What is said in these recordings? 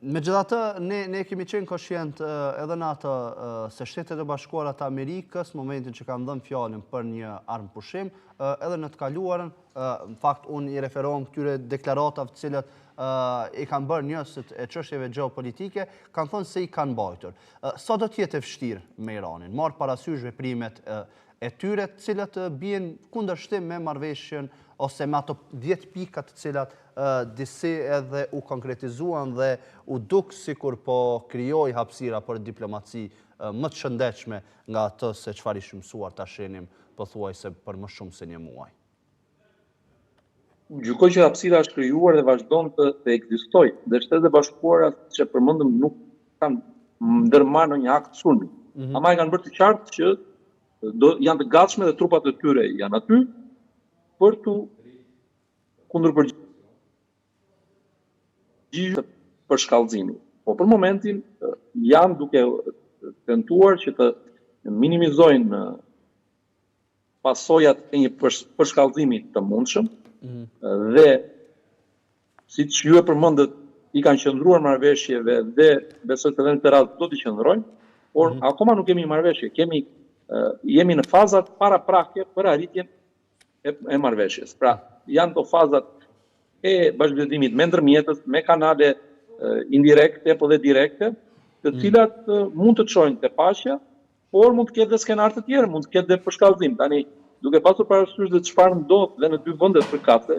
Megjithatë, ne kemi qenë koshient edhe në atë se Shtetet e Bashkuara të Amerikës, momentin që kanë dhënë fjalën për një armëpushim, edhe në të kaluarën, në fakt unë i referohem këtyre deklaratave të cilat i kanë bërë njerëzit e çështjeve gjeopolitike, kanë thënë se i kanë mbajtur. Sa do të jetë e vështirë me Iranin, marr parasysh veprimet e tyre, të cilat bien kundërshtim me marrëveshjen ose me ato 10 pika të cilat disi edhe u konkretizuan dhe u duk sikur po krijoi hapësira për diplomaci më të shëndetshme nga atë se çfarë ishim mësuar ta shenim pothuajse për më shumë se një muaj. Gjykoj që hapësira është krijuar dhe vazhdon të ekzistojë. Dhe Shtetet e Bashkuara, që përmendëm, nuk kanë ndërmarrë në një akt sulmi. Ama e kanë bërë të qartë që janë të gatshme dhe trupat e tyre janë aty për të kundërpërgjigjur për shkallëzimin. Po për momentin janë duke tentuar që të minimizojnë pasojat e një përshkallëzimi të mundshëm dhe siç ju e përmendët, i kanë qëndruar marrëveshjeve dhe besoj të edhe në këtë radhë do të qëndrojnë, por akoma nuk kemi marrëveshje, jemi në fazat paraprake për arritjen e marrëveshjes. Pra, janë to fazat e bashkëbisedimit me ndërmjetës, me kanale indirekte apo dhe direkte, të cilat mund të çojnë te paqja, por mund të ketë dhe skenar të tjerë, mund të ketë dhe përshkallëzim. Tani, duke pasur parasysh dhe çfarë ndodh dhe në dy vendet përkatëse,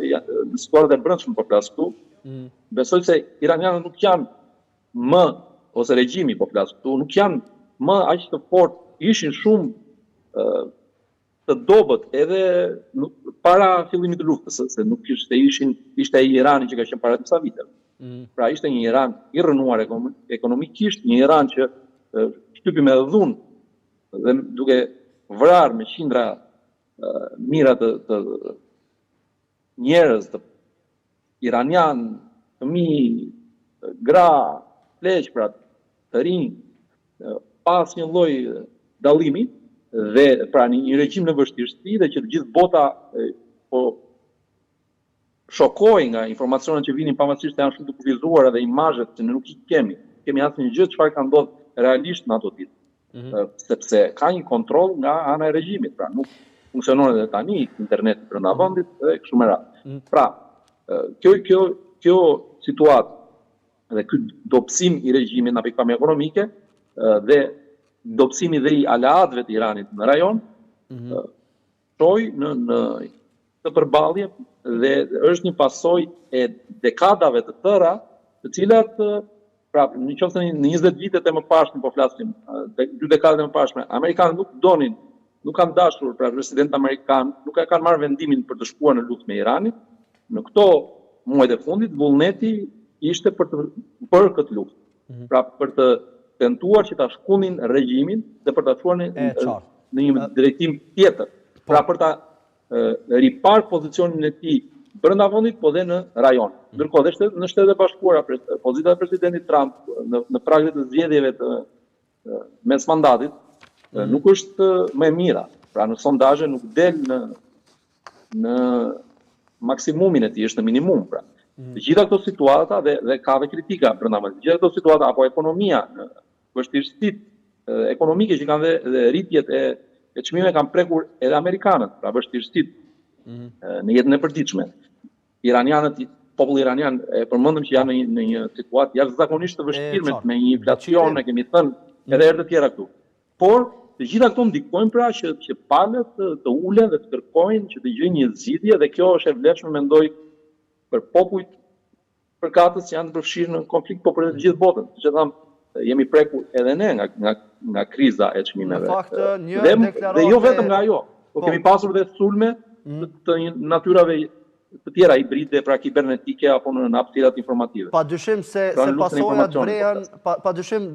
në situatën e brendshme po flas këtu, besoj se iranianët nuk janë më, ose regjimi po flas këtu, nuk janë më aq të fortë, ishin shumë të dobët edhe para fillimit të luftës, se nuk ishte ai Irani që ka qenë para disa viteve. Pra ishte një Iran i rënuar ekonomikisht, një Iran që shtypi me dhunë dhe duke vrarë me qindra mira të njerëz, të iranian, fëmijë, gra, pleq, pra të rinj, pas një lloj dallimi dhe pra një regjim në vështirësi dhe që të gjithë bota po shokoi nga informacionet që vinin pavarësisht se janë shumë të kufizuara dhe imazhet që ne nuk i kemi. Kemi asnjë gjë çfarë ka ndodhur realisht në ato ditë. Sepse ka një kontroll nga ana e regjimit, pra nuk funksionon edhe tani interneti brenda vendit dhe kështu me radhë. Pra, kjo situatë dhe ky dobësim i regjimit nga pikpamja ekonomike dhe dobësimi dhe i aleatëve të Iranit në rajon shoj në të përballje dhe është një pasojë e dekadave të tëra, të cilat pra nëse në 20 vitet e mëparshme po flasim, 2 dekadë e mëparshme, amerikanët nuk donin, nuk kanë dashur, pra presidenti amerikan nuk e kanë marrë vendimin për të shkuar në luftë me Iranin. Në këto muajt e fundit vullneti ishte për këtë luftë. Pra për të tentuar që ta shkunin regjimin dhe për ta çuar në një drejtim tjetër. Pra për ta ripar pozicionin e tij brenda vendit, po dhe në rajon. Ndërkohë dhe në Shtetet e Bashkuara, pozita e presidentit Trump në pragët e zgjedhjeve të mes mandatit nuk është më e mira. Pra në sondazhe nuk del në maksimumin e tij, është në minimum. Pra. Të gjitha këto situata dhe ka dhe kritika brenda vendit. Të gjitha këto situata apo ekonomia, vështirësitë ekonomike që kanë dhe rritjet e çmimeve kanë prekur edhe amerikanët, pra vështirësitë në jetën e përditshme. Iranianët, populli iranian e përmendëm që janë në një situatë jashtëzakonisht të vështirë me një inflacion, ne kemi thënë edhe herë të tjera këtu. Por të gjitha këto ndikojnë pra që palët të ulen dhe të kërkojnë që të gjejnë një zgjidhje dhe kjo është e vlefshme mendoj për popujt përkatës që janë të përfshirë në konflikt, po për të gjithë botën. Që tham, jemi prekur edhe ne nga kriza e çmimeve. Dhe jo vetëm nga ajo, po kemi pasur dhe sulme të natyrave të tjera hibride, pra kibernetike apo në hapësirat informative. Padyshim se pasojat vrehen, padyshim